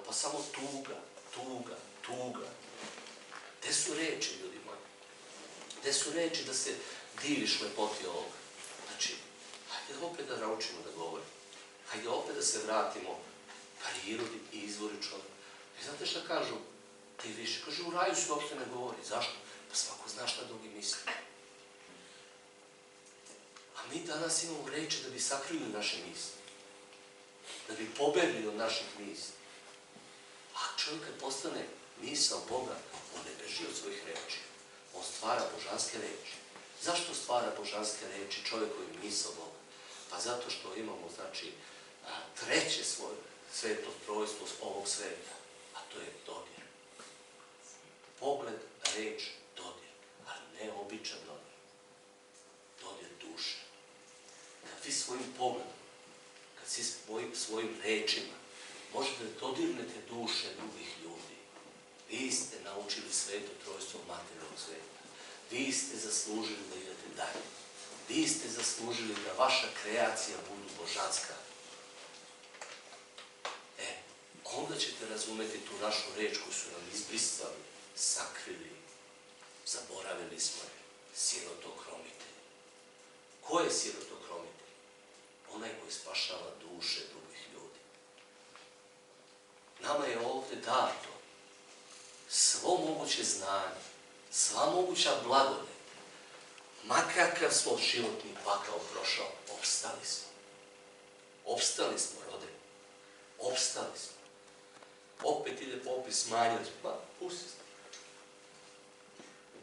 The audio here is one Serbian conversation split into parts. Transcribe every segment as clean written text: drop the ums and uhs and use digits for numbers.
pa samo tuga, tuga, tuga. Gde su reči, ljudi moji? Gde su reči da se diviš lepoti ovoga? Znači, hajde opet da naučimo da govorimo. Hajde opet da se vratimo prirodi i izvoru čovjeka. I znate šta kažu? Ti više, kaže, u raju se uopšte ne govori. Zašto? Pa svako zna šta drugi misli. A mi danas imamo reči da bi sakrili naše misli. Da bi pobegli od naših misli. A čovjek kad postane misao Boga, on ne beži od svojih reči. On stvara božanske reči. Zašto stvara božanske reči čovjekovi misao Boga? Pa zato što imamo, znači, treće svoje sveto trojstvo ovog sveta, a to je dodir. Pogled, reč, dodir, ali ne običan dodir. Dodir duše. Kad vi svojim pogledom, kad si svojim rečima, možete da dodirnete duše drugih ljudi. Vi ste naučili sveto trojstvo materijalnog sveta. Vi ste zaslužili da idete dalje. Vi ste zaslužili da vaša kreacija budu božanska. Onda ćete razumeti tu našu reč koju su nam izbrisali, sakrili, zaboravili smo je, sirotokromitelj. Ko je sirotokromitelj? Onaj koji spašava duše drugih ljudi. Nama je ovdje dato svo moguće znanje, sva moguća blagodet, makakav smo životni pakao prošao, opstali smo. Opstali smo, rode. Opstali smo. Opet ide popis smanjati, pa pusti.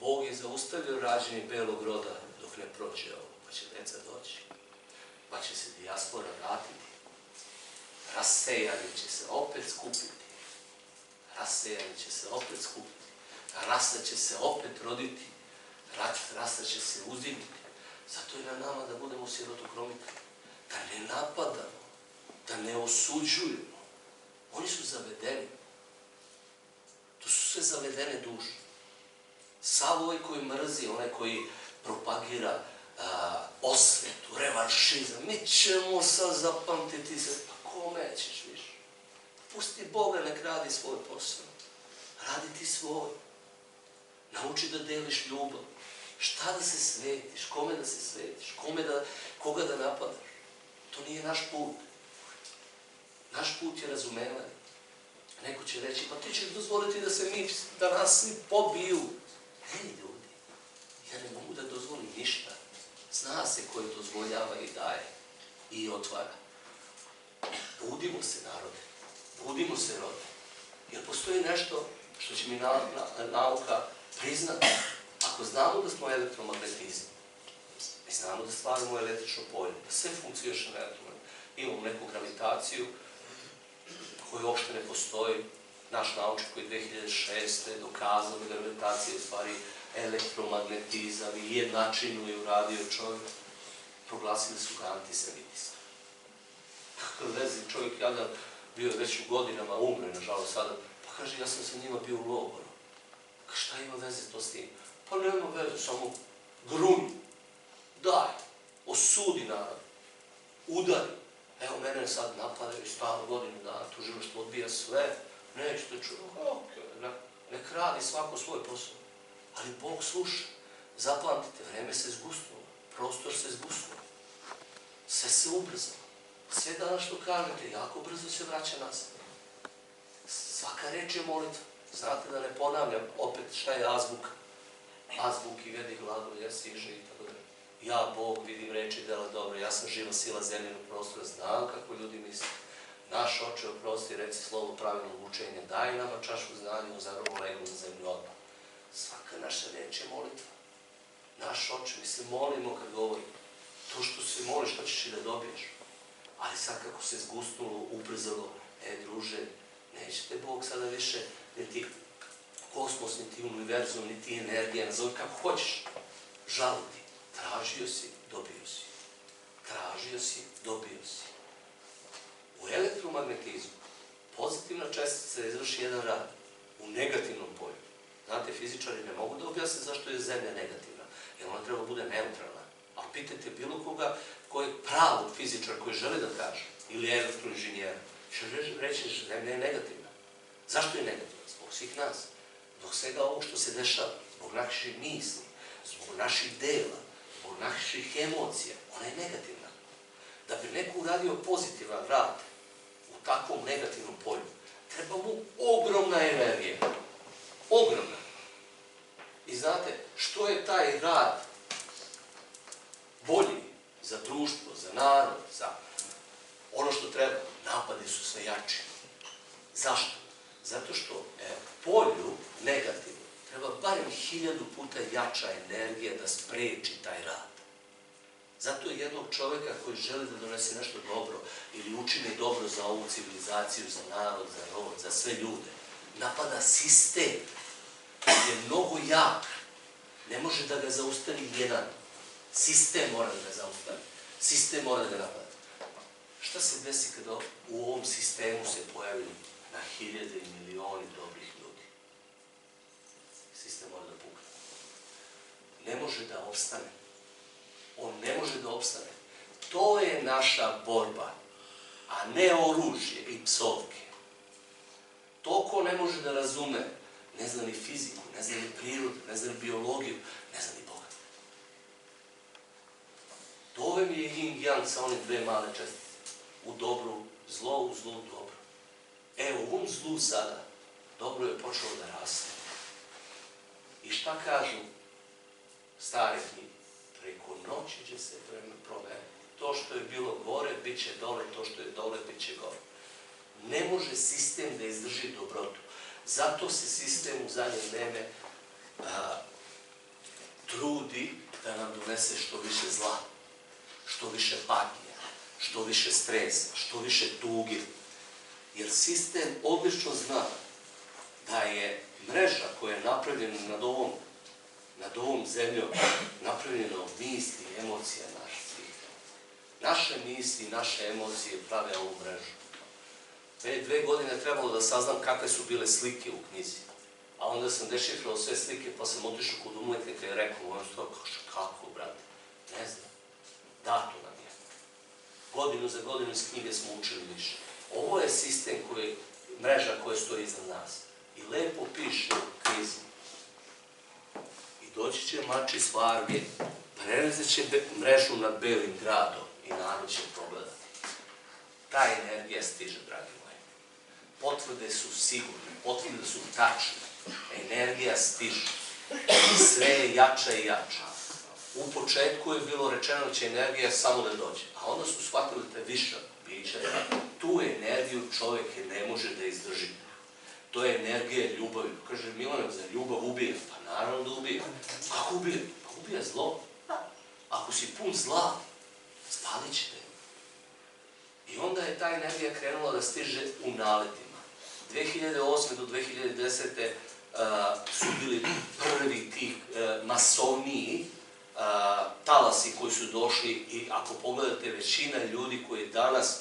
Bog je zaustavio rađenje belog roda dok ne prođe ovo, pa će deca doći. Pa će se dijaspora vratiti. Rasejani će se opet skupiti. Rasejani će se opet skupiti. Rasa će se opet roditi. Rasa će se uzdignuti. Zato je na nama da budemo sirotokromitelji. Da ne napadamo. Da ne osuđujemo. Oni su zavedeni. To su sve zavedene duše. Sav ovaj koji mrzi, onaj koji propagira osvetu, revanšizam, mi ćemo sad zapamtiti se, pa kome ćeš više? Pusti Boga, nek radi svoj posao. Radi ti svoj. Nauči da deliš ljubav. Šta da se svetiš, kome da se svetiš, koga da napadaš. To nije naš put. Naš put je razumevanje. Neko će reći, pa ti ćeš dozvoliti da nas svi pobiju. Ne, ljudi, ja ne mogu da dozvolim ništa. Zna se koji dozvoljava i daje i otvara. Budimo se, narode. Budimo se, rode. Jer postoji nešto što će mi nauka priznati. Ako znamo da smo elektromagnetizam, mi znamo da stvaramo električno polje, da sve funkcioniše na elektromagnetizmu. Imamo neku gravitaciju koja uopšte ne postoji. Naš naučnik koji je 2006. dokazao da gravitacija je u stvari elektromagnetizam i jednačinu je uradio čovjek. Proglasili su ga antisemitistom. Kakve veze, čovjek jadan bio je već u godinama, umre, nažalost sada, pa kaže, ja sam sa njima bio u logoru. Šta ima veze to s tim? Pa nema veze, samo grunj, daj, osudi narod, udari. Evo, mene sad napadaju stalno godinu dana, tužilaštvo odbija sve, nećete čuti, nek radi svako svoj posao. Ali Bog sluša. Zapamtite, vreme se zgusnulo, prostor se zgusnulo, sve se ubrzalo. Sve danas što kažete, jako brzo se vraća nazad. Svaka reč je molitva. Znate da ne ponavljam opet šta je azbuka. Azbuk i vedi glagolj, ja siže i tako da. Ja, Bog, vidim reči i dela dobro, ja sam živa sila zemljenog prostora, znam kako ljudi misle. Naš oče oprosti, reci slovo pravilnog učenja, daj nama čašu znanja, uzarovo leglo na zemlju odmah. Svaka naša reč je molitva. Naš oče, mi se molimo kad govorimo. To što se moliš, to ćeš i da dobiješ. Ali sad kako se zgusnulo, ubrzalo, druže, nećete Bog sada više, niti kosmos, niti univerzum, niti energija, nazove kako hoćeš, žaliti. Tražio si, dobio si. Tražio si, dobio si. U elektromagnetizmu pozitivna čestica izvrši jedan rad u negativnom polju. Znate, fizičari ne mogu da objasne zašto je Zemlja negativna, jer ona treba bude neutralna. Ali pitajte bilo koga koji je pravog fizičara koji žele da kaže, ili elektroinženjera, će reći Zemlja je negativna. Zašto je negativan? Zbog svih nas. Zbog svega ovog što se dešava, zbog naših misli, zbog naših dela, zbog naših emocija. Ona je negativna. Da bi neko uradio pozitivan rad u takvom negativnom polju, treba mu ogromna energija. Ogromna. I znate, što je taj rad bolji za društvo, za narod, za ono što treba? Napadi su sve jači. Zašto? Zato što polju negativno treba barem 1000 puta jača energija da spreči taj rad. Zato je jednog čoveka koji želi da donese nešto dobro ili učini dobro za ovu civilizaciju, za narod, za rod, za sve ljude, napada sistem koji je mnogo jak. Ne može da ga zaustavi jedan. Sistem mora da ga zaustavi. Sistem mora da ga napada. Šta se desi kada u ovom sistemu se pojavili na 1000 i milioni dobrih ljudi? Sistem mora da pukne. Ne može da opstane. On ne može da opstane. To je naša borba, a ne oružje i psovke. To ko ne može da razume, ne zna ni fiziku, ne zna ni prirodu, ne zna ni biologiju, ne zna ni Boga. To vam je yin yang sa one dve male čestice. U dobru zlo, u zlu dobro. U ovom zlu sada dobro je počelo da raste. I šta kažu stare knjige? Preko noći će se promeniti. To što je bilo gore, bit će dole, to što je dole, bit će gore. Ne može sistem da izdrži dobrotu. Zato se sistem u zadnje vreme trudi da nam donese što više zla, što više patnje, što više stresa, što više tuge. Jer sistem odlično zna da je mreža koja je napravljena nad ovom zemljom, napravljena od misli i emocija naših svih. Naše misli i naše emocije prave ovu mrežu. Meni 2 godine trebalo da saznam kakve su bile slike u knjizi. A onda sam dešifrao sve slike, pa sam otišao kod umetnika i rekao, ono što, kako, brate? Ne znam. Dato nam je. Godinu za godinu iz knjige smo učili više. Ovo je sistem mreža koja stoji iza nas. I lepo piše u knjizi. I doći će mači s Varge, prelezet će mrežu nad Belim gradom i narod će progledati. Ta energija stiže, dragi moji. Potvrde su sigurne, potvrde su tačne. Energija stiže. I sve je jača i jača. U početku je bilo rečeno da će energija samo da dođe. A onda su shvatili da je viša bića. Tu energiju čovjek ne može da izdrži. To je energija ljubavi. Kaže Milana, za ljubav ubija. Pa naravno da ubija. Kako ubija? Pa ubija zlo. Ako si pun zla, spalit će te. I onda je ta energija krenula da stiže u naletima. 2008. do 2010. Su bili prvi tih masovniji talasi koji su došli i ako pogledate većina ljudi koji je danas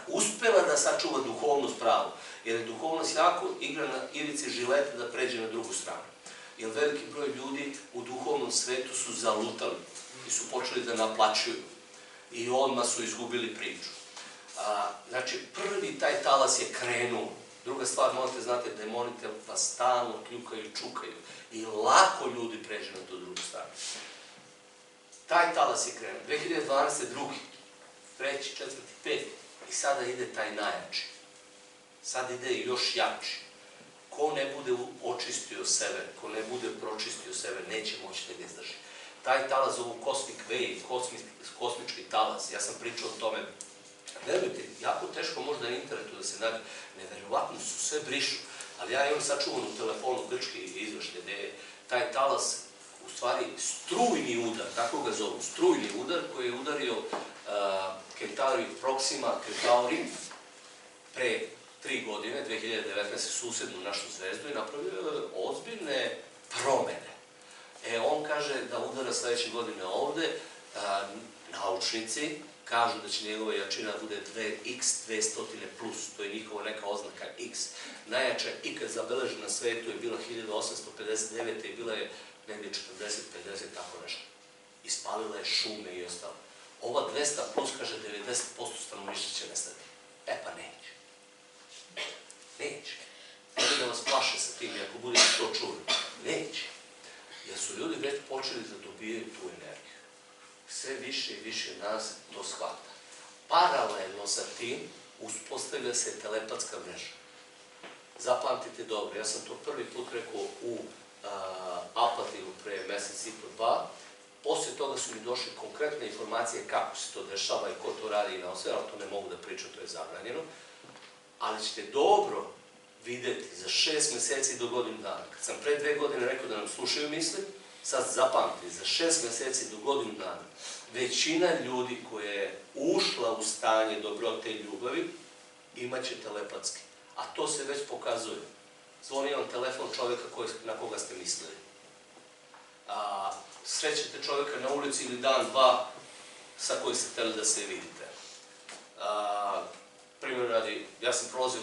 uspela da sačuva duhovnost pravu. Jer je duhovnost jako igra na ivici žileta da pređe na drugu stranu. Jer veliki broj ljudi u duhovnom svetu su zalutali i su počeli da naplaćuju. I odmah su izgubili priču. Znači, prvi taj talas je krenuo. Druga stvar, morate znati, demoni te vas stalno kljukaju i čukaju. I lako ljudi pređe na tu drugu stranu. Taj talas je krenuo. 2012. drugi, treći, četvrti, peti. I sada ide taj najjači. Sad ide još jači. Ko ne bude očistio sebe, ko ne bude pročistio sebe, neće moći da ga izdrži. Taj talas zovu cosmic wave, kosmički talas. Ja sam pričao o tome. Verujte, jako teško možda na internetu da se nađe. Neverovatno su, sve brišu. Ali ja imam sačuvan u telefonu grčki izveštaj gde je taj talas u stvari strujni udar, tako ga zovu, strujni udar koji je udario Kentauri Proxima Kentauri pre 3 godine, 2019. susednu našu zvezdu i napravio ozbiljne promene. On kaže da udara sledeće godine ovde, naučnici kažu da će njegova jačina bude 2x 200 plus, to je njihova neka oznaka x. Najjača ikad zabeležena na svetu je bila 1859. i bila je negdje 40-50, tako nešto. Ispalila je šume i ostalo. Ova 200 plus kaže 90% stanovništva će nestati. Pa neće. Neće. budete to čuli. Neće. Jer su ljudi već počeli da dobijaju tu energiju. Sve više i više nas to shvata. Paralelno sa tim uspostavlja se telepatska mreža. Zapamtite dobro, ja sam to prvi put rekao u Apatinu pre mesec i po dva. Poslije toga su mi došle konkretne informacije kako se to dešava i ko to radi i na osve, ali to ne mogu da pričam, to je zabranjeno. Ali ćete dobro videti za 6 meseci do godinu dana. Kad sam pre 2 godine rekao da nam slušaju misli, sad zapamtite, za 6 meseci do godinu dana većina ljudi koja je ušla u stanje dobrote i ljubavi imaće telepatski. A to se već pokazuje. Zvoni vam telefon čovjeka na koga ste mislili. Srećete čovjeka na ulici ili dan, dva sa kojim ste hteli da se vidite. Primjer radi, ja sam prolazio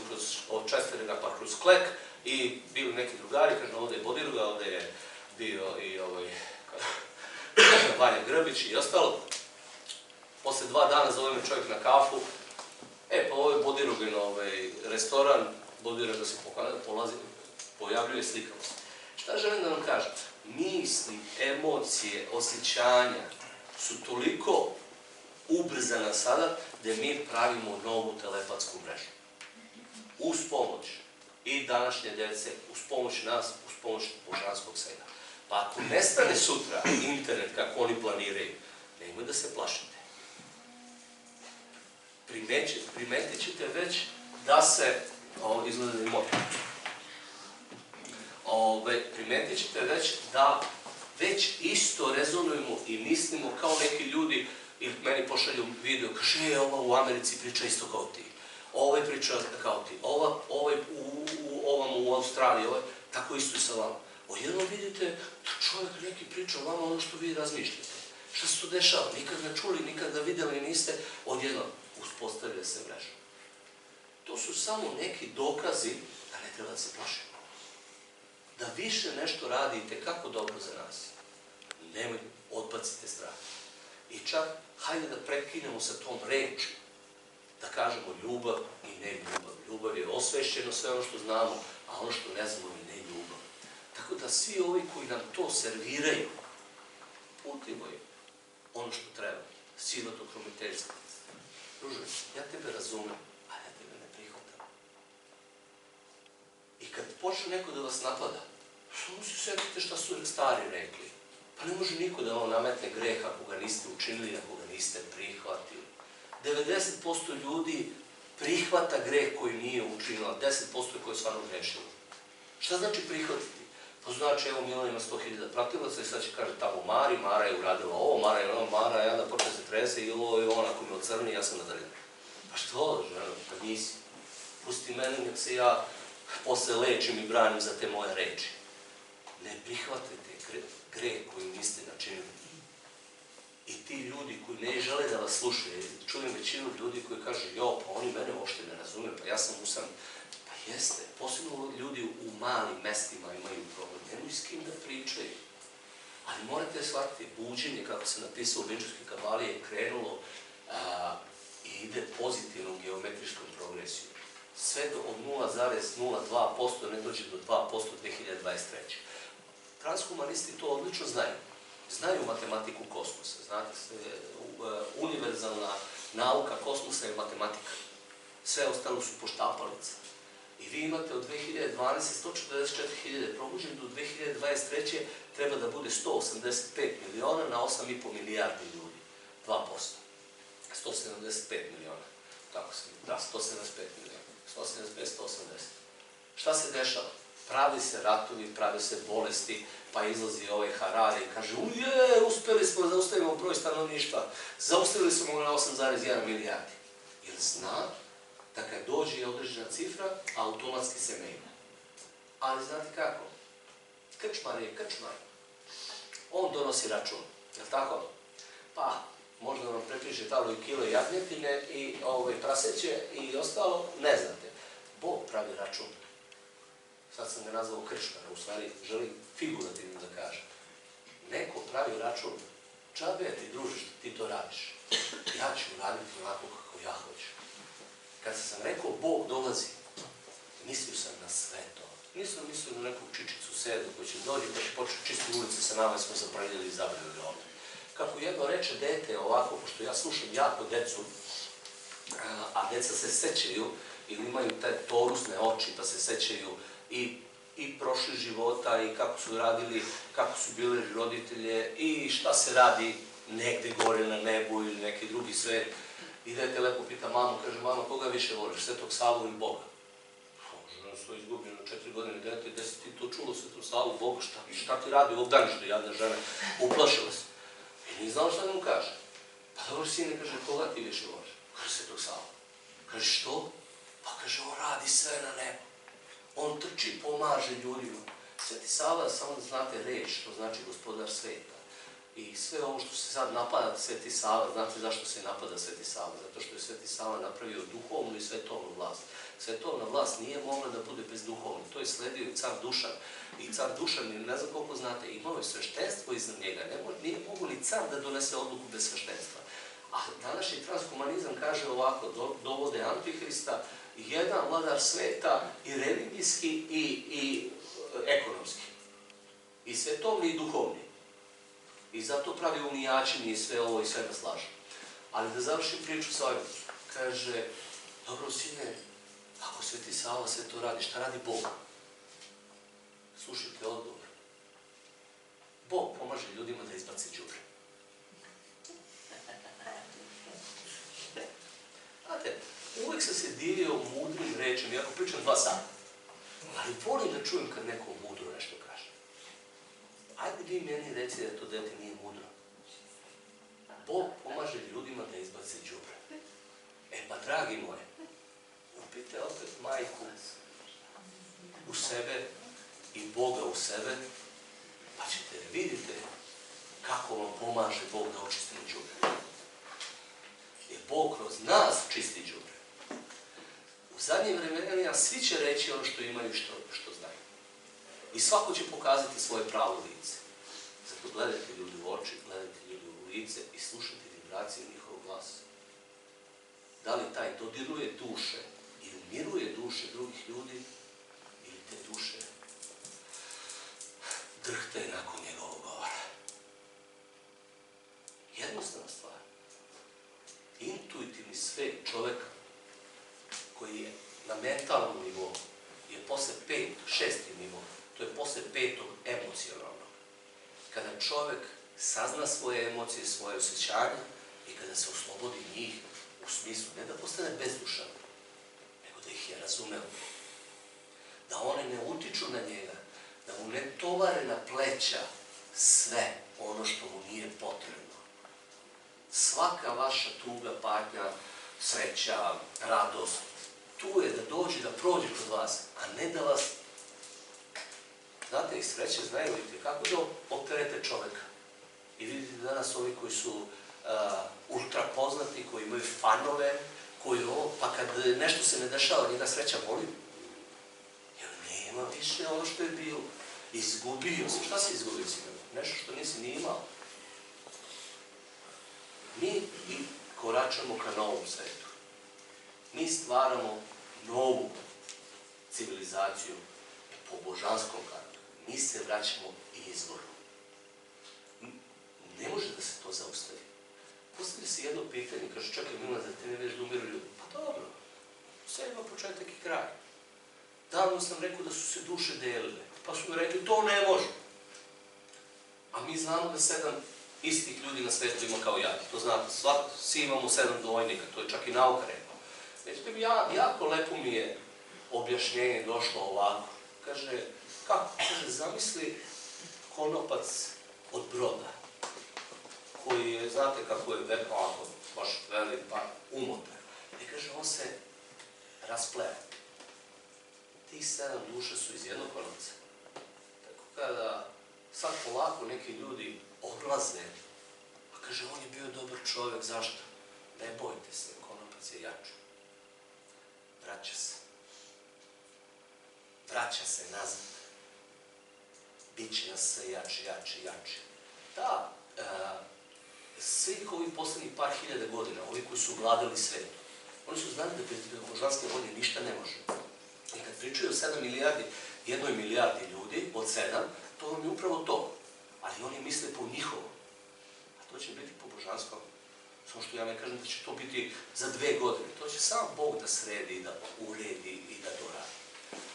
od Česterina pa kroz Klek i bili neki drugari, kažem ovdje je Bodiruga, ovdje je bio i Vanja Grbić i ostalo. Posle 2 dana zove me čovjek na kafu, pa ovo je Bodirugin restoran, Bodiruga se pojavljuje slikama. Šta želim da vam kažem? Misli, emocije, osjećanja su toliko ubrzana sada da mi pravimo novu telepatsku mrežu. Uz pomoć i današnje djece, uz pomoć nas, uz pomoć božanskog svega. Pa ako nestane sutra internet kako oni planiraju, nemoj da se plašite. Primetit ćete već da se, izgleda i motor, primetit ćete već da već isto rezonujemo i mislimo kao neki ljudi i meni pošalju video, kaže, ova u Americi priča isto kao ti, ovaj priča kao ti, ovaj u Australiji, tako isto i sa vama. Odjednom vidite da čovjek neki priča o vama ono što vi razmišljate. Šta se to dešava? Nikad ne čuli, nikad ne videli niste, odjednom uspostavlja se mreža. To su samo neki dokazi da ne treba da se plašimo. Da više nešto radite kako dobro za nas. Nemoj, odbacite strah. I čak, hajde da prekinemo sa tom reči, da kažemo ljubav i ne ljubav. Ljubav je osvešćeno sve ono što znamo, a ono što ne znamo je ne ljubav. Tako da svi ovi koji nam to serviraju, putimo im ono što treba. Silato kromiteljstvo. Druže, ja tebe razumem, a ja tebe ne prihvatam. I kad počne neko da vas napada, samo se sjetite šta su stari rekli. Pa ne može niko da vam nametne greh ako ga niste učinili, ako ga niste prihvatili. 90% ljudi prihvata greh koji nije učinila, 10% je koji je stvarno grešilo. Šta znači prihvatiti? To znači, evo Milan ima 100.000 pratilaca i sad će kaže tamo Mara je uradila ovo, Mara je ono, Mara je onda počne se trese i ovo je ona ko me ocrni, ja sam nadarila. Pa što, žena, pa nisi. Pusti mene, nek se ja posle lečim i branim za te moje reči. Ne prihvatite greh koji niste načinili. I ti ljudi koji ne žele da vas slušaju, čujem većinu ljudi koji kažu, pa oni mene uopšte ne razume, pa ja sam usan. Pa jeste, posebno ljudi u malim mestima imaju problem, nemoj s kim da pričaju. Ali morate shvatiti, buđenje, kako se napisao u Vinčarskoj kabali, je krenulo i ide pozitivnom geometričkom progresiju. Sve do 0,02% ne dođe do 2% 2023. Transhumanisti to odlično znaju. Znaju matematiku kosmosa. Znate, univerzalna nauka kosmosa je matematika. Sve ostalo su poštapalice. I vi imate od 2012. 144.000 probuđeni, do 2023. treba da bude 185 miliona na 8,5 milijardi ljudi. 2%. 175 miliona. Tako se da, 175 miliona. 175, 180. Šta se dešava? Pravi se ratovi, pravi se bolesti, pa izlazi ovaj Harari i kaže uspeli smo da zaustavimo broj stanovništva, zaustavili smo na 8,1 milijardi. Jer zna da kad dođe određena cifra, automatski se menja. Ali znate kako? Krčmar je krčmar. On donosi račun, je li tako? Pa, možda vam prepiše talo i kilo jagnjetine i praseće i ostalo, ne znate. Bog pravi račun. Sad sam ga nazvao krčmara, u stvari želim figurativno da kažem. Neko pravi račun, džabe ti druže što ti to radiš. Ja ću raditi onako kako ja hoću. Kad sam rekao Bog dolazi, mislio sam na sve to. Nisam mislio na neku čičicu sedu koji će dođi pa će početi čistiti ulice sa nama i smo zapravljali i zabravili ovdje. Kako jedno reče dete ovako, pošto ja slušam jako decu, a deca se sećaju ili imaju te torusne oči pa se sećaju i prošli života i kako su radili, kako su bili roditelje i šta se radi negde gore na nebu ili neki drugi svet. I dete lepo pita mamu, kaže, mama, koga više voliš, Svetog Savu ili Boga? Žena svoje izgubljeno 4 godine dete, gde si ti to čulo, Svetog Savu, Boga, šta ti radi ovog dana, što jadna žena, uplašila se. I nije znao šta da mu kaže. Pa dobro, sine, kaže, koga ti više voliš? Kaže, Svetog Savu. Kaže, što? Pa kaže, on radi sve na nebu. On trči, pomaže ljudima. Sveti Sava, samo da znate reč, to znači gospodar sveta. I sve ovo što se sad napada Sveti Sava, znate zašto se napada Sveti Sava? Zato što je Sveti Sava napravio duhovnu i svetovnu vlast. Svetovna vlast nije mogla da bude bez duhovne. To je sledio i car Dušan. I car Dušan, ne znam koliko znate, imao je sveštenstvo iznad njega. Nije mogu ni car da donese odluku bez sveštenstva. A današnji transhumanizam kaže ovako, dovode Antihrista, jedan vladar sveta i religijski i ekonomski. I svetovni i duhovni. I zato pravi unijačini i sve ovo i sve nas laže. Ali da završim priču sa ovim. Kaže, dobro sine, ako Sveti Sava sve to radi, šta radi Bog? Slušajte odgovor. Bog pomaže ljudima da izbaci đubre. Znate, uvek sam se divio mudrim rečem, iako pričam 2 sata. Ali volim da čujem kad neko mudro nešto kaže. Ajde vi meni recite da to dete nije mudro. Bog pomaže ljudima da izbace đubre. Pa dragi moji, upite opet majku u sebe i Boga u sebe, pa ćete vidite kako vam pomaže Bog da očistimo đubre. Jer Bog kroz nas čisti đubre. U zadnjim vremenima svi će reći ono što imaju i što znaju. I svako će pokazati svoje pravo lice. Zato gledajte ljudi u oči, gledajte ljudi u lice i slušajte vibracije njihovog glasa. Da li taj dodiruje duše ili miruje duše drugih ljudi, ili te duše drhte nakon njegovog govora. Jednostavna stvar. Intuitivni svet čoveka koji je na mentalnom nivou je posle 5, 6. nivou. To je posle 5. emocionalnog. Kada čovek sazna svoje emocije, svoje osjećanja i kada se oslobodi njih u smislu ne da postane bezdušan, nego da ih je razumeo. Da one ne utiču na njega, da mu ne tovare na pleća sve ono što mu nije potrebno. Svaka vaša tuga, patnja, sreća, radost, tu je da dođe, da prođe kod vas, a ne da vas... Znate, i sreće znaju vidite kako da opterete čoveka. I vidite danas ovi koji su ultra poznati, koji imaju fanove, koji ovo, pa kad nešto se ne dešava, njega sreća boli. Jer nema više ono što je bilo. Izgubio se. Šta si izgubio si? Nešto što nisi ni imao. Mi i koračamo ka novom svetu. Mi stvaramo novu civilizaciju po božanskom kartu. Mi se vraćamo izvoru. Ne može da se to zaustavi. Postavlja se jedno pitanje, kaže, čekaj, Milan, da ti ne već da umiru ljudi. Pa dobro, sve ima početak i kraj. Davno sam rekao da su se duše delile, pa su mi rekli, to ne može. A mi znamo da 7 istih ljudi na svetu ima kao ja. To znate, svi imamo 7 dvojnika, to je čak i nauka rekla. Međutim, jako lepo mi je objašnjenje došlo ovako. Kaže, kako? Kaže, zamisli konopac od broda, koji je, znate kako je ovako, baš velik, pa umotan. I kaže, on se raspleva. Tih 7 duša su iz jednog konopca. Tako kada sad polako neki ljudi odlaze, a kaže, on je bio dobar čovek, zašto? Ne bojte se, konopac je jači. Vraća se. Vraća se nazad. Biće nas sve jače, jače, jače. Da, svih ovih poslednjih par hiljada godina, ovi koji su vladali svetu, oni su znali da bez božanske volje ništa ne može. I kad pričaju o 7 milijardi, 1 milijardi ljudi od 7, to vam je upravo to. Ali oni misle po njihovom. A to će biti po božanskom. Samo što ja ne kažem da će to biti za 2 godine. To će sam Bog da sredi, da uredi i da doradi.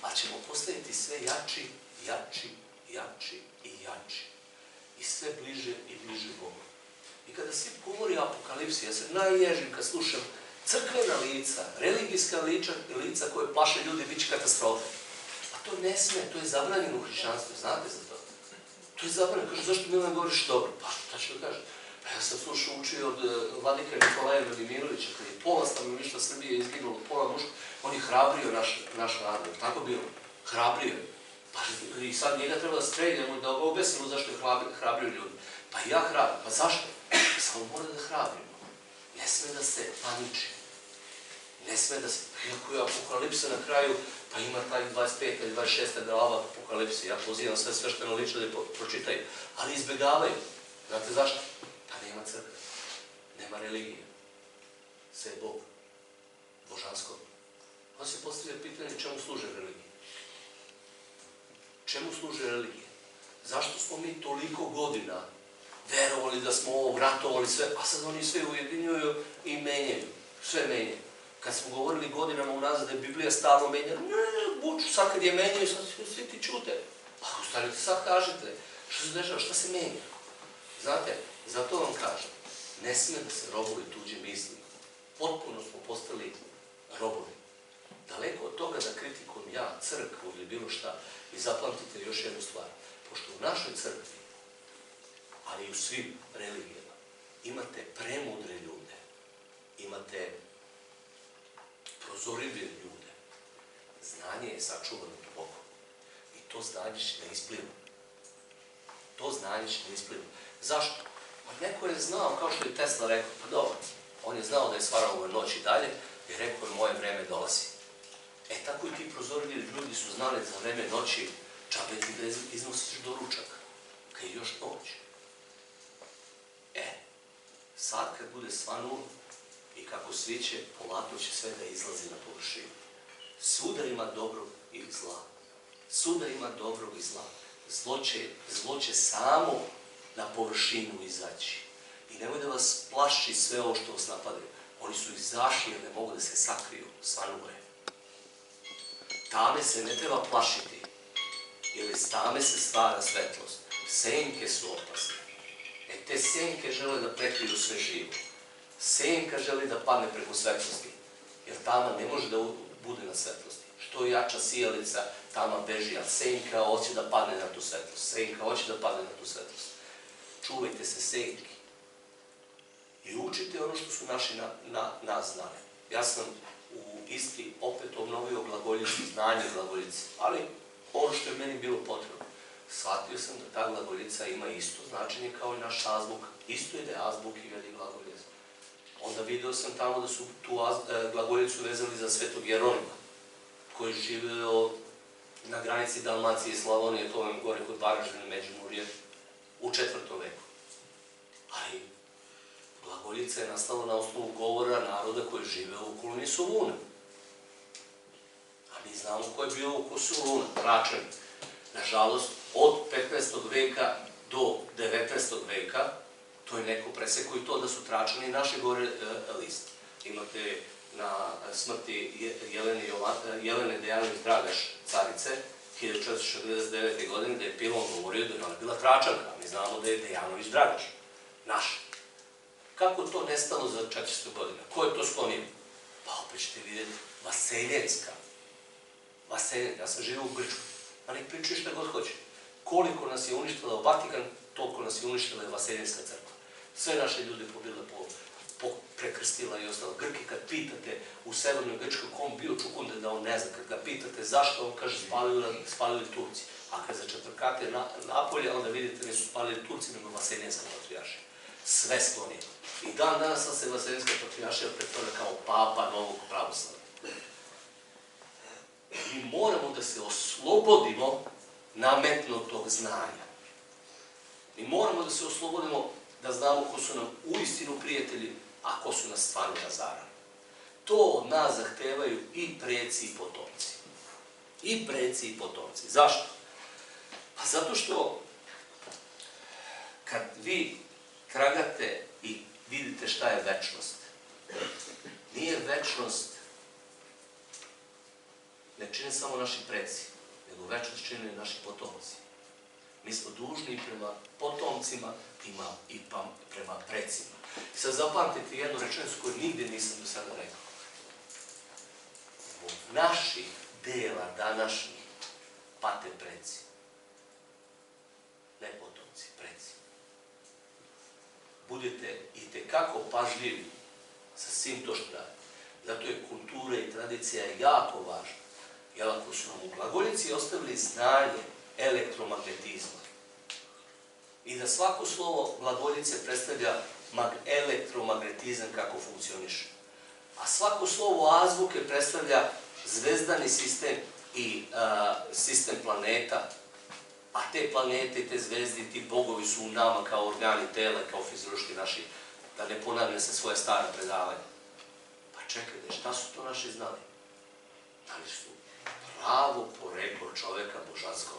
Ali ćemo postaviti sve jači, jači, jači i jači. I sve bliže i bliže Bogu. I kada svi govori o apokalipsi, ja se najježim kad slušam crkvena lica, religijska lica koje plaše ljudi, bit će katastrofe. A to ne sme, to je zabranjeno u hrišćanstvu, znate za to? To je zabranjeno. Kažu, zašto Milan govoriš dobro? Pa šta ću da kažem? Pa ja sam slušao, učio od vladika Nikolaja Vladimirovića, kad je pola stanovništva Srbije izginulo, pola muška, on je hrabrio naš narod. Tako bilo. Hrabrio. Pa i sad njega treba da streljamo, da ga obesimo zašto je hrabrio ljudi. Pa i ja hrabrim. Pa zašto? Samo mora da hrabrimo. Ne sme da se paniči. Ne sme da se... Iako je apokalipsa na kraju, pa ima taj 25. ili 26. glava apokalipse. Ja pozivam sve svešteno lično da je pročitaju. Ali izbjegavaju. Znate zašto? Pa nema crkve. Nema religije. Sve je Bog. Božansko. On se postavlja pitanje čemu služe religije. Čemu služe religije? Zašto smo mi toliko godina verovali da smo ovo vratovali sve, a sad oni sve ujedinjuju i menjaju. Sve menjaju. Kad smo govorili godinama unazad da je Biblija stalno menjala, buču, sad kad je menjaju, sad svi ti čute. Pa ustanite, sad kažete, što se dešava, šta se menja? Znate, zato vam kažem, ne sme da se robovi tuđe misli. Potpuno smo postali robovi. Daleko od toga da kritikujem ja, crkvu ili bilo šta, i zapamtite još jednu stvar. Pošto u našoj crkvi, ali i u svim religijama, imate premudre ljude, imate prozorljive ljude. Znanje je sačuvano duboko. I to znanje će ne ispliva. To znanje će ne ispliva. Zašto? Pa neko je znao, kao što je Tesla rekao, pa dobro, on je znao da je Faraonova noć i dalje, i rekao je moje vreme dolazi. E tako i ti prozorljivi ljudi su znali za vreme noći čabe ti da iznosiš do ručaka, kad je još noć. Sad kad bude svanulo i kako sviće, polako će sve da izlazi na površinu. Svuda ima dobrog i zla. Svuda ima dobrog i zla. Zlo će samo na površinu izaći. I nemoj da vas plaši sve ovo što vas napadaju. Oni su izašli jer ne mogu da se sakriju. Svanulo je. Tame se ne treba plašiti. Jer iz tame se stvara svetlost. Senke su opasne. Te senke žele da prekriju sve živo. Senka želi da padne preko svetlosti. Jer tama ne može da bude na svetlosti. Što jača sijalica, tama beži, a senka hoće da padne na tu svetlost. Senka hoće da padne na tu svetlost. Čuvajte se senki. I učite ono što su naši nas znali. Ja sam u Istri opet obnovio glagoljicu, znanje glagoljice. Ali ono što je meni bilo potrebno. Shvatio sam da ta glagoljica ima isto značenje kao i naš azbuk. Isto je da je azbuk i veli glagoljica. Onda video sam tamo da su tu glagoljicu vezali za Svetog Jeronima, koji je živeo na granici Dalmacije i Slavonije, to vam gore kod Varaždina, Međimurje, u 4. veku. Ali glagoljica je nastala na osnovu govora naroda koji je živeo u okolini Soluna. A mi znamo ko je bio oko Soluna, Tračani. Nažalost, od 15. veka do 19. veka, to je neko presekao i to da su Tračani naše gore list. Imate na smrti Jelene Dejanović Dragaš, carice, 1469. godine, da je Pilon govorio da je ona bila Tračanka. Mi znamo da je Dejanović Dragaš, naš. Kako to nestalo za 400 godina? Ko je to sklonio? Pa opet ćete vidjeti, Vaseljenska. Vaseljenska, ja sam živio u Grčkoj. A nek pričaju šta god hoće. Koliko nas je uništila Vatikan, toliko nas je uništila i Vaseljenska crkva. Sve naše ljude pobila, prekrstila i ostalo. Grki, kad pitate u severnoj Grčkoj kom bio Čukunde, da on ne zna. Kad ga pitate zašto, on kaže spalili Turci. A kad začeprkate Napolje, onda vidite da su spalili Turci, nego Vaseljenska patrijaršija. Sve sklonilo. I dan danas se Vaseljenska patrijaršija pretvorila kao papa novog pravoslavlja. Mi moramo da se oslobodimo nametnutog znanja. Mi moramo da se oslobodimo da znamo ko su nam uistinu prijatelji, a ko su nas stvarno razarali. To od nas zahtevaju i preci i potomci. I preci i potomci. Zašto? Pa zato što kad vi tragate i vidite šta je večnost, nije večnost, ne čine samo naši preci, nego večnost čine naši potomci. Mi smo dužni prema potomcima i prema precima. I sad zapamtite jednu rečenicu koju nigdje nisam do sada rekao. Zbog naših dela današnjih pate preci. Ne potomci, preci. Budete itekako pažljivi sa svim to što radite. Zato je kultura i tradicija jako važna. Jer ako su nam u glagoljici ostavili znanje elektromagnetizma i da svako slovo glagoljice predstavlja elektromagnetizam kako funkcioniše, a svako slovo azbuke predstavlja zvezdani sistem i sistem planeta, a te planete i te zvezde i ti bogovi su u nama kao organi tela, kao fiziološki naši, da ne ponavljam se svoje stare predavanje. Pa čekajte, šta su to naši znali? Znali su pravo poreklo čoveka božanskog.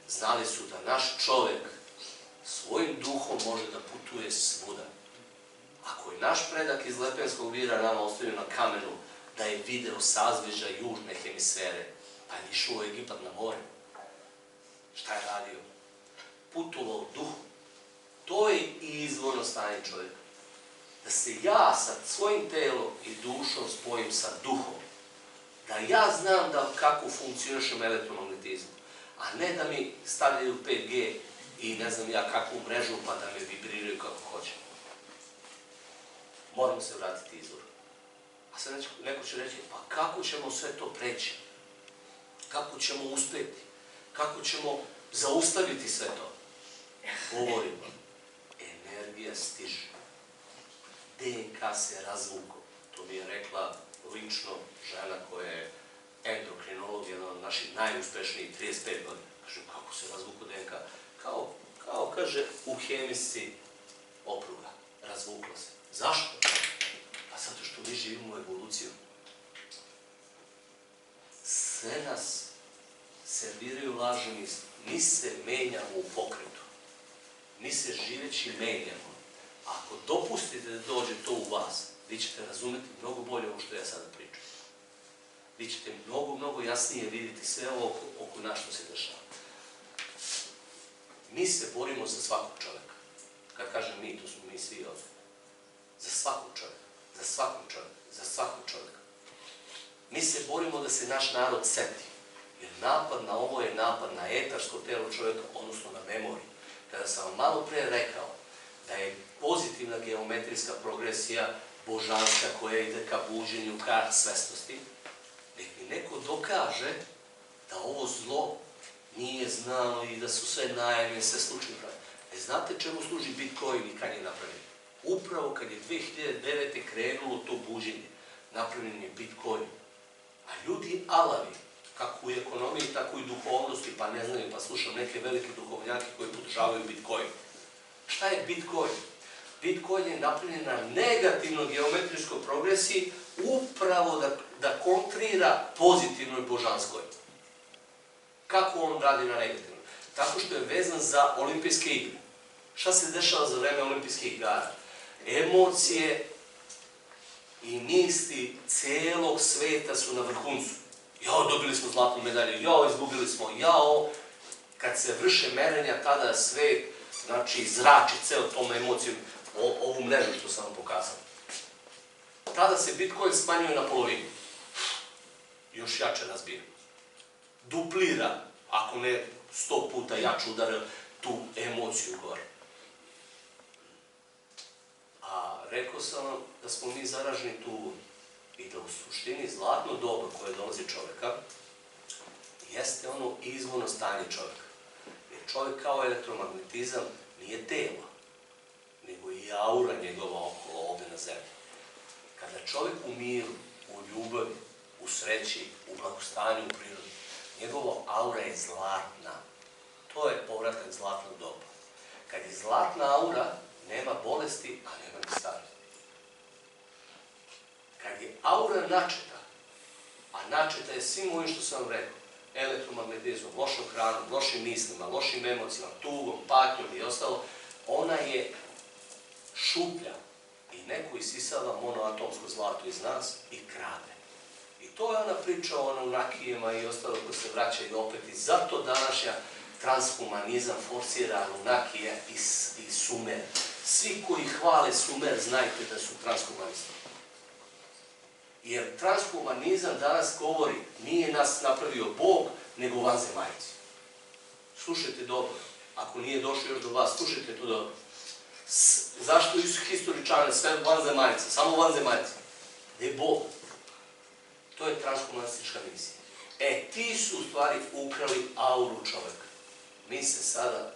Znali su da naš čovek svojim duhom može da putuje svuda. Ako je naš predak iz Lepenskog vira nama ostavio na kamenu da je video sazveža južne hemisfere, pa je išao u Egipat na more. Šta je radio? Putovao duhom. To je i izvorno stanje čovjeka. Da se ja sa svojim telom i dušom spojim sa duhom. Da ja znam kako funkcionišem elektromagnetizmu, a ne da mi stavljaju 5G i ne znam ja kakvu mrežu pa da me vibriraju kako hoće. Moramo se vratiti izvoru. A sad neko će reći, pa kako ćemo sve to preći? Kako ćemo uspjeti? Kako ćemo zaustaviti sve to? Govorimo, energija stiže. DNK se razvuko. To mi je rekla lično žena koja je endokrinolog, jedna od naših najuspešnijih, 35 godina. Kažem, kako se razvuko DNK? Kao, kaže, u hemijsci opruga. Razvuklo se. Zašto? Pa zato što mi živimo evoluciju. Sve nas serviraju lažnu misli. Mi se menjamo u pokretu. Mi se živeći menjamo. Ako dopustite da dođe to u vas, vi ćete razumeti mnogo bolje ovo što ja sada pričam. Vi ćete mnogo jasnije vidjeti sve ovo oko nas što se dešava. Mi se borimo za svakog čovjeka. Kad kažem mi, to smo mi svi ovdje. Za svakog čovjeka. Za svakog čovjeka. Za svakog čovjeka. Mi se borimo da se naš narod seti. Jer napad na ovo je napad na etarsko telo čovjeka, odnosno na memoriju. Kada sam vam malo pre rekao da je pozitivna geometrijska progresija božanska koja ide ka buđenju, ka svesnosti, nek mi neko dokaže da ovo zlo nije znalo i da su sve najave, sve slučajno pravi. Znate čemu služi Bitcoin i kad je napravljen? Upravo kad je 2009. krenulo to buđenje, napravljen je Bitcoin. A ljudi alavi, kako u ekonomiji, tako i u duhovnosti, pa ne znaju, pa slušam neke velike duhovnjake koji podržavaju Bitcoin. Šta je Bitcoin? Bitcoin je napravljen na negativnoj geometrijskoj progresiji upravo da kontrira pozitivnoj božanskoj. Kako on radi na negativnoj? Tako što je vezan za olimpijske igre. Šta se dešava za vreme olimpijskih igara? Emocije i misli celog sveta su na vrhuncu. Jao, dobili smo zlatnu medalju, jao, izgubili smo, jao. Kad se vrše merenja, tada svet, znači, zrači ceo tom emocijom, ovu mrežu što sam vam pokazao. Tada se Bitcoin smanjuje na polovinu. Još jače razbija. Duplira, ako ne 100 puta jače udara tu emociju gore. A rekao sam vam da smo mi zaraženi tu i da u suštini zlatno doba koje dolazi čoveka jeste ono izvorno stanje čoveka. Jer čovek kao elektromagnetizam nije telo, nego i aura njegova okolo ovde na zemlji. Kada čovek u miru, u ljubavi, u sreći, u blagostanju, u prirodi, njegova aura je zlatna. To je povratak zlatnog doba. Kad je zlatna aura, nema bolesti, a nema ni starosti. Kad je aura načeta, a načeta je svim ovim što sam vam rekao, elektromagnetizmom, lošom hranom, lošim mislima, lošim emocijama, tugom, patnjom i ostalo, ona je šuplja i neko isisava monoatomsko zlato iz nas i krade. I to je ona priča o Anunnakijima i ostalo ko se vraćaju opet i zato današnja transhumanizam forsira Anunnakije i Sumer. Svi koji hvale Sumer znajte da su transhumanisti. Jer transhumanizam danas govori nije nas napravio Bog, nego vanzemaljci. Slušajte dobro. Ako nije došlo još do vas, slušajte to dobro. Zašto su historičane sve vanzemaljci? Samo vanzemaljci. Gde je Bog? To je transhumanistička misija. Ti su u stvari ukrali auru čoveka. Mi se sada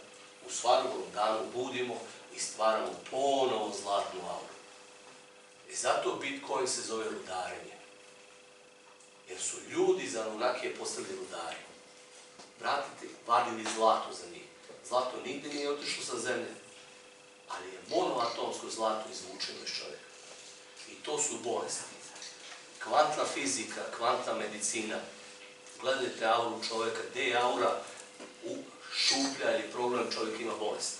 u svadobnom danu budimo i stvaramo ponovo zlatnu auru. I zato Bitcoin se zove rudarenje. Jer su ljudi iz Anunnakije postali rudari. Vratite, vadili zlato za njih. Zlato nigde nije otišlo sa zemlje, ali je monoatomsko zlato izvučeno iz čovjeka. I to su bolesti. Kvantna fizika, kvantna medicina. Gledajte auru čovjeka, gde je aura šuplja ili problem, čovjek ima bolest.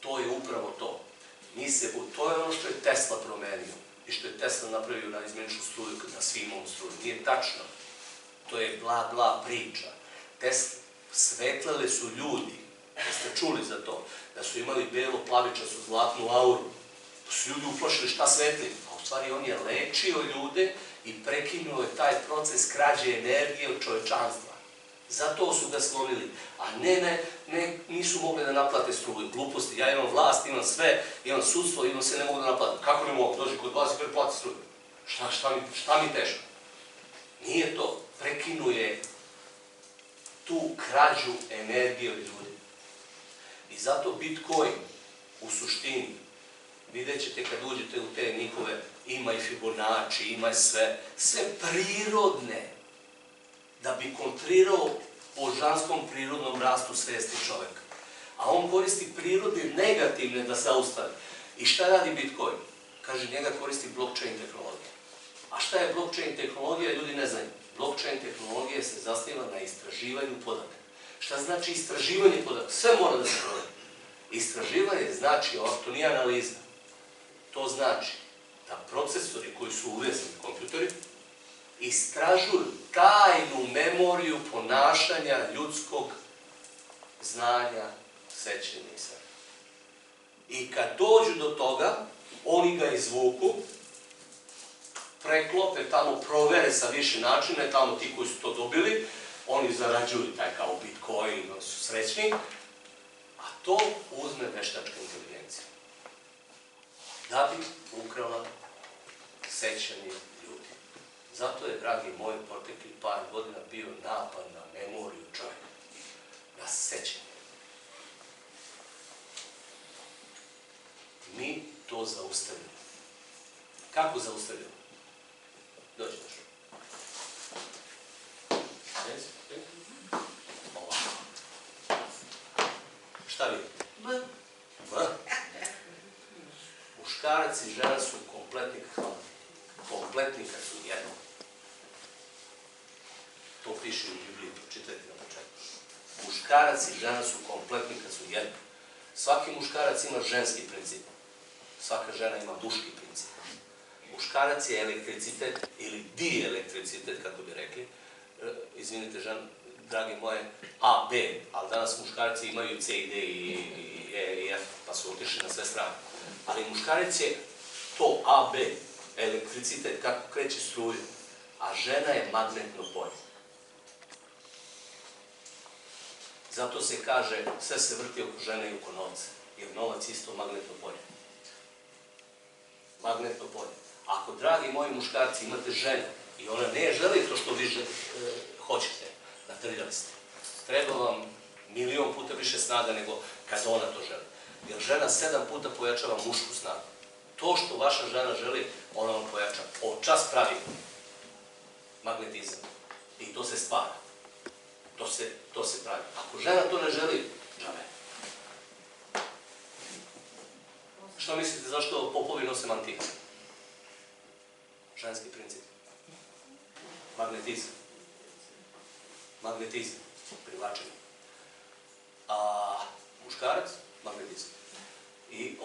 To je upravo to. To je ono što je Tesla promenio i što je Tesla napravio na izmeničnu struju, na svimovu struju. Nije tačno. To je bla bla priča. Svetlele su ljudi, da ste čuli za to, da su imali belo-plavičastu zlatnu auru. Da su ljudi uplašili šta svetli. A u stvari on je lečio ljude i prekinuo je taj proces krađe energije od čovečanstva. Zato su ga sklonili. A nisu mogli da naplate struju. Gluposti. Ja imam vlast, imam sve, imam sudstvo, imam se, ne mogu da naplatim. Kako ne mogu? Dođi kod vas i preplati struju. Šta mi teško? Nije to. Prekinuje tu krađu energije od ljudi. I zato Bitcoin u suštini, vidjet ćete kad uđete u te njihove, ima i Fibonacci, ima i sve prirodne, da bi kontrirao božanskom prirodnom rastu svesti čoveka. A on koristi prirodne negativne da se ustavi. I šta radi Bitcoin? Kaže, njega koristi blockchain tehnologija. A šta je blockchain tehnologija? Ljudi ne znaju. Blockchain tehnologija se zasniva na istraživanju podataka. Šta znači istraživanje podataka? Sve mora da se provede. Istraživanje znači, to nije analiza. To znači da procesori koji su uvezani kompjuteri istražuju tajnu memoriju ponašanja ljudskog znanja, sećanja i sve. I kad dođu do toga, oni ga izvuku, preklope, tamo provere sa više načina, tamo ti koji su to dobili, oni zarađuju taj kao Bitcoin, oni su srećni, a to uzme veštačka inteligencija. Da bi ukrala sećanje ljudi. Zato je, dragi moji, protekli par godina bio napad na memoriju čovjeka, na sećanje. Mi to zaustavljamo. Kako zaustavljamo? Dođi još. Ovako. Šta vidite? B. Muškarac i žena su kompletni hvala. Kompletni kad su jedno. To piše u Bibliji, pročitajte na početku. Muškarac i žena su kompletni kad su jedno. Svaki muškarac ima ženski princip. Svaka žena ima muški princip. Muškarac je elektricitet ili dielektricitet, kako bi rekli. Izvinite, dragi moje, A, B, ali danas muškarci imaju C i D i F, pa su otišli na sve strane. Ali muškarac je to A, B, elektricitet, kako kreće struju, a žena je magnetno polje. Zato se kaže, sve se vrti oko žene i oko novca, jer novac isto magnetno polje. Magnetno polje. Ako, dragi moji muškarci, imate ženu i ona ne želi to što vi hoćete, natrljali ste, treba vam 1.000.000 puta više snaga nego kad ona to želi. Jer žena 7 puta pojačava mušku snagu. To što vaša žena želi, ona vam pojača. Čas pravi magnetizam. I to se stvara. To se pravi. Ako žena to ne želi, džabe. Što mislite, zašto popovi nose mantije? Ženski princip. Magnetizam. magnetizam, privlačenje. A muškarac, magnetizam. I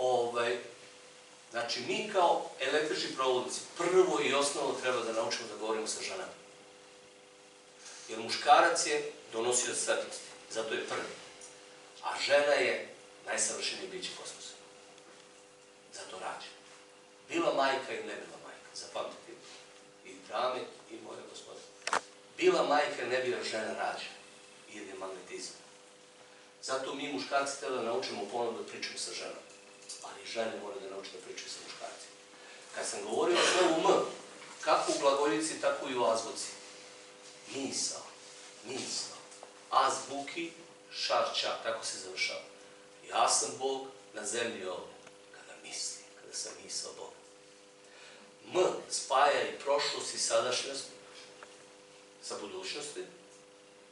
znači mi kao električni provodnici prvo i osnovno treba da naučimo da govorimo sa ženama. Jer muškarac je donosio svetlosti, zato je prvi. A žena je najsavršenije biće kosmosa. Zato rađa. Bila majka i ne bila majka, zapamtite. I dame i moje gospodine. Bila majka i ne bila žena rađa, jer je magnetizam. Zato mi muškarci treba da naučimo ponovno da pričamo sa ženom. Ali žene moraju da nauče da pričaju sa muškarcima. Kad sam govorio o slovu M, kako u glagoljici, tako i u azbuci. Misao, misao. Azbuki, šarča, tako se završava. Ja sam Bog na zemlji ovdje. Kada mislim, kada sam misao Boga. M spaja i prošlost i sadašnjost sa budućnosti.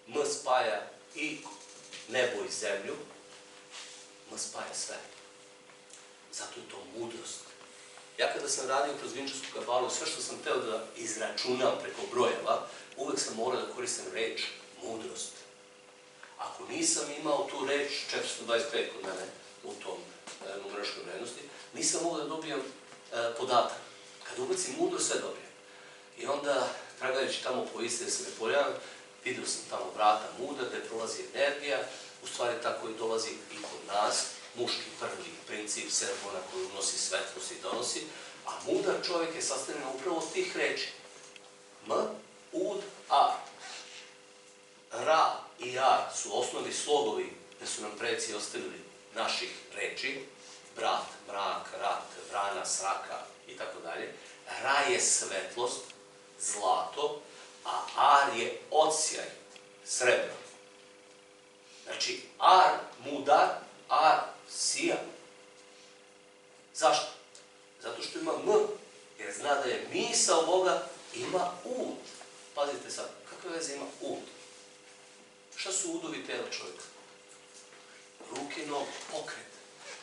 M spaja i nebo i zemlju. M spaja sve. Zato je to mudrost. Ja kada sam radio kroz Vinčarsku kabalu, sve što sam hteo da izračunam preko brojeva, uvek sam morao da koristim reč mudrost. Ako nisam imao tu reč 425 kod mene, u tom numeraškoj vrednosti, nisam mogao da dobijem podatak. Kada ubacim mudrost, sve dobijem. I onda, tragajući tamo po istini se ne pojavim, vidio sam tamo vrata mudra, gde prolazi energija, u stvari tako i dolazi i kod nas, muški prvi princip servona koji unosi svetlost i donosi, a mudar čovjek je sastavljen upravo od tih reči. M, ud, a. Ra i ar su osnovni slogovi gde su nam preci ostavili naših reči, brat, mrak, rat, vrana, sraka i tako dalje. Ra je svetlost, zlato, a ar je odsjaj, srebro. Znači, ar, mudar, ar, sija. Zašto? Zato što ima M, jer zna da je misao Boga, ima ud. Pazite sad, kakve veze ima ud? Šta su udovi tela čovjeka? Ruke i noge, pokret.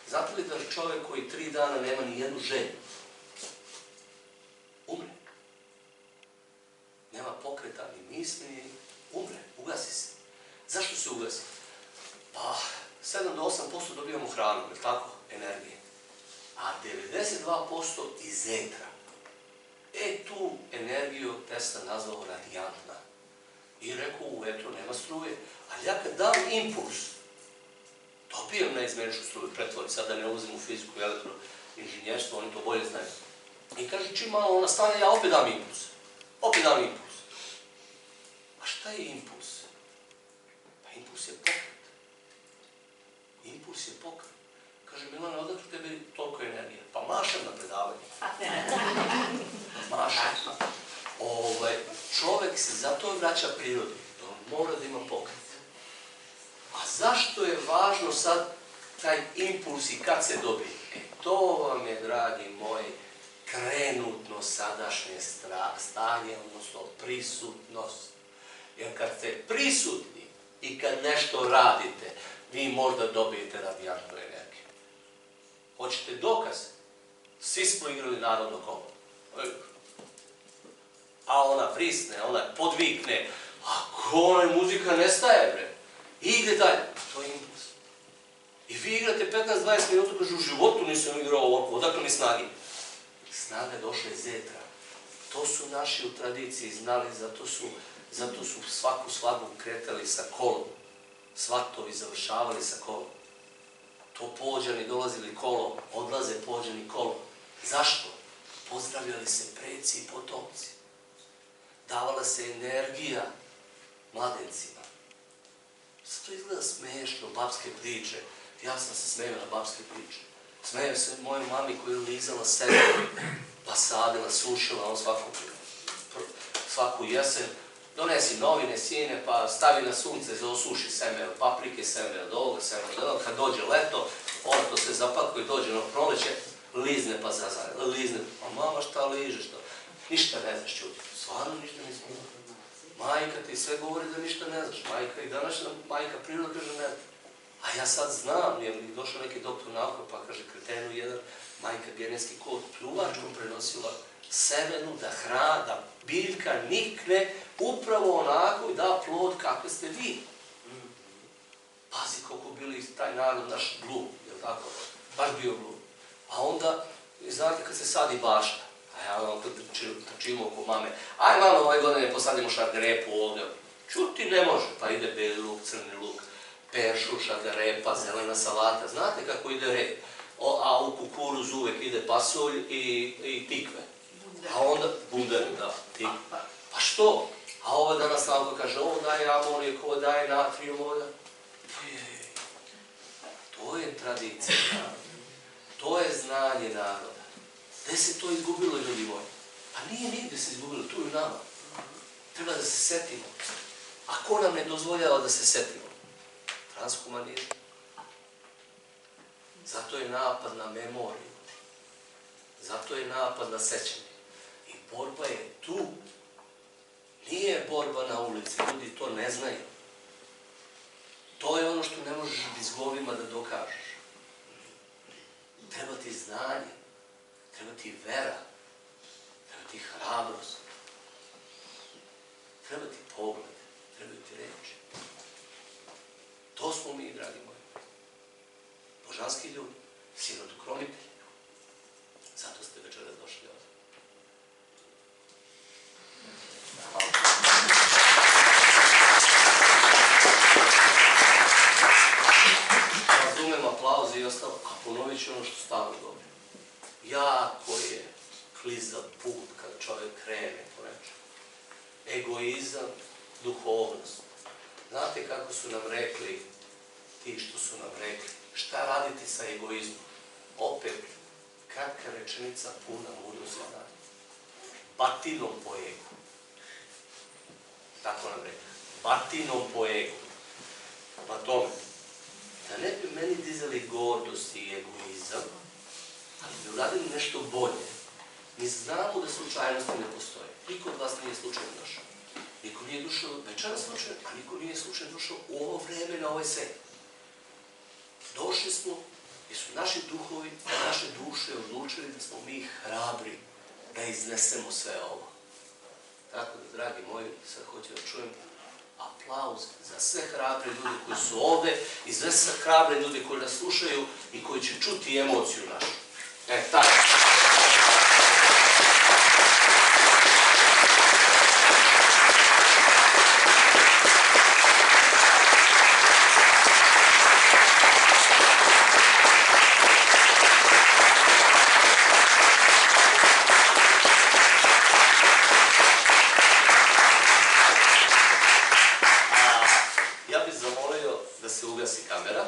Znate li da je čovjek koji 3 dana nema ni jednu želju? Umre. Nema pokreta, ni misli, ni umre, ugasi se. Zašto se ugasi? Pa, 7 do 8% dobijamo hranu, je li tako? Energije. A 92% iz etra. Tu energiju Tesla nazvao radijantna. I rekao, u etru nema struje. Ali ja kad dam impuls, dobijem neizmeničnu struju, pretvori, sad da ne ulazim u fiziku i elektroinženjerstvo, oni to bolje znaju. I kaže, čim malo ona stane, ja opet dam impuls. Opet dam impuls. A šta je impuls? Pa impuls je pokret. Impuls je pokret. Kaže, Milane, odakle tebi toliko energije? Pa mašam na predavanju. Mašam. Čovek se zato vraća prirodi. On mora da ima pokret. A zašto je važno sad taj impuls i kad se dobije? To vam je, dragi moji, trenutno sadašnje stanje, odnosno prisutnost. Jer kad ste prisutni i kad nešto radite, vi možda dobijete radijantnu energiju. Hoćete dokaz? Svi smo igrali narodno kolo. A ona vrisne, ona podvikne. Ako onaj muzika nestaje, bre. I ide dalje. To je impuls. I vi igrate 15-20 minuta, kaže, u životu nisam igrao ovako, odakle mi snagi? Snaga je došla iz etra. To su naši u tradiciji znali, zato su svaku svadbu kretali sa kolom. Svatovi završavali sa kolom. To pođani dolazili kolom, odlaze pođani kolom. Zašto? Pozdravljali se preci i potomci. Davala se energija mladencima. Zato izgleda smešno, babske priče. Ja sam se smejao na babske priče. Smejao se mojoj mami koja je lizala sebe, pa sadila, sušila, on svaku jesen. Donesi novine, sine, pa stavi na sunce za osuši seme, paprike seme, od ovoga seme, od ovoga. Kad dođe leto, ona to se zapakuje, dođe na proleće, lizne pa zazare, lizne. A mama šta ližeš to? Ništa ne znaš, čuti. Stvarno ništa nisam imao. Majka ti sve govori da ništa ne znaš. Majka i današnja majka priroda kaže ne. A ja sad znam, jer mi došao neki doktor nauka pa kaže kretenu jedan, majka genetski kod pljuvačkom prenosila semenu, da biljka nikne upravo onako i da plod kakve ste vi. Pazi koliko bili taj narod naš glup, jel tako? Baš bio glup. A onda, znate kad se sadi bašta, a ja vam trčimo oko mame, aj mama ove godine posadimo šargarepu ovdje. Čuti ne može, pa ide beli luk, crni luk, peršur, šargarepa, zelena salata, znate kako ide red. A u kukuruzu uvek ide pasulj i tikve. A onda bunder, da, tikve. Pa što? A ovo danas Slavko kaže, ovo daje amonijak, ovo daje natrijum, ovo daje... To je tradicija naroda. To je znanje naroda. Gde se to izgubilo, ljudi moji? Pa nije nigde se izgubilo, tu i u nama. Treba da se setimo. A ko nam ne dozvoljava da se setimo? Transhumanizam. Zato je napad na memoriju. Zato je napad na sećanje. I borba je tu. Nije borba na ulici, ljudi to ne znaju. To je ono što ne možeš bizgovima da dokažeš. Treba ti znanje, treba ti vera, treba ti hrabrost, treba ti pogled, treba ti reči. To smo mi, dragi moji. Božanski ljudi, sinodokromitelji. Zato ste večeras došli ovdje. Razumem aplauze i ostalo, a ponovit ću ono što stalno govorim. Jako je klizav put kada čovjek krene po nečemu. Egoizam, duhovnost. Znate kako su nam rekli, ti što su nam rekli, šta raditi sa egoizmom? Opet, kratka rečenica puna mudrosti. Batinom po egu. Tako nam rekli. Batinom po egu. Na tome, da ne bi meni dizali gordost i egoizam, ali bi uradili nešto bolje. Mi znamo da slučajnosti ne postoje. Niko od vas nije slučajno došao. Niko nije došao večera slučajno, a niko nije slučajno došao u ovo vreme na ovaj svet. Došli smo jer su naši duhovi, naše duše odlučili da smo mi hrabri da iznesemo sve ovo. Tako da, dragi moji, sad hoću da čujem aplauz za sve hrabre ljude koji su ovde i za sve hrabre ljude koji nas slušaju i koji će čuti emociju našu. Tako. Ja bih zamolio da se ugasi kamera.